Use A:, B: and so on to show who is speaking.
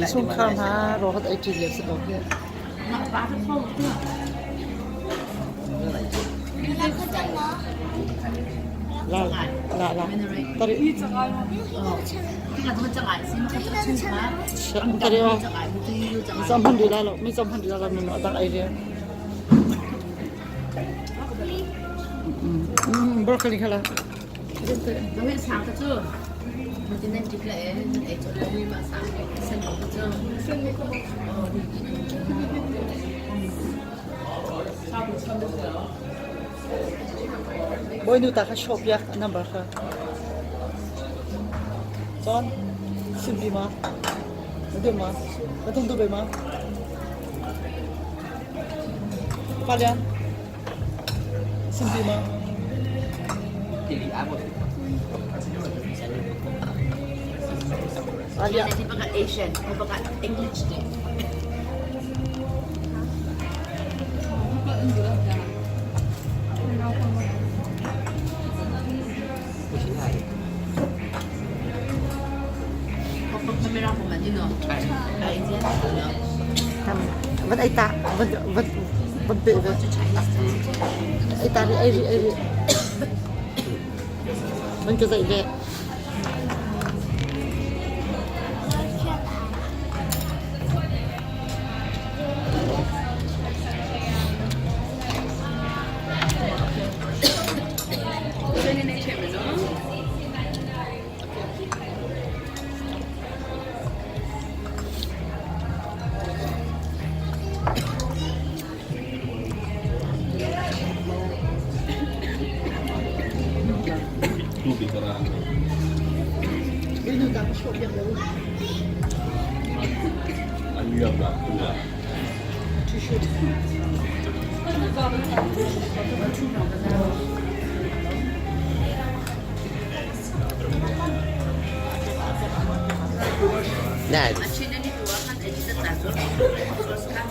A: Xung khang ha rồi hết ai chỉ liệt sẽ đâu hết. là tadi tadi oh zaman di lalu mi zaman di lalu nino tak idea broccoli khala
B: Nó sáng thật chưa? Mình chỉ nên chụp lại để cho nó như mà sáng sân khấu thật chưa?
A: boy nu ta ka shop yak number kha John simpi ma ade ma atung tu be ma Palian simpi ma Alia
B: Nanti pakai Asian, mau pakai English deh. Kapag kamera ko man yun, no? Ay, diyan.
A: vẫn ai ta vẫn bị vậy ai ta đi ai vẫn cứ dậy về ini tak shop yang lalu t-shirt
C: Nah,
B: Machinnya nih dua kan, jadi tetap terus kan.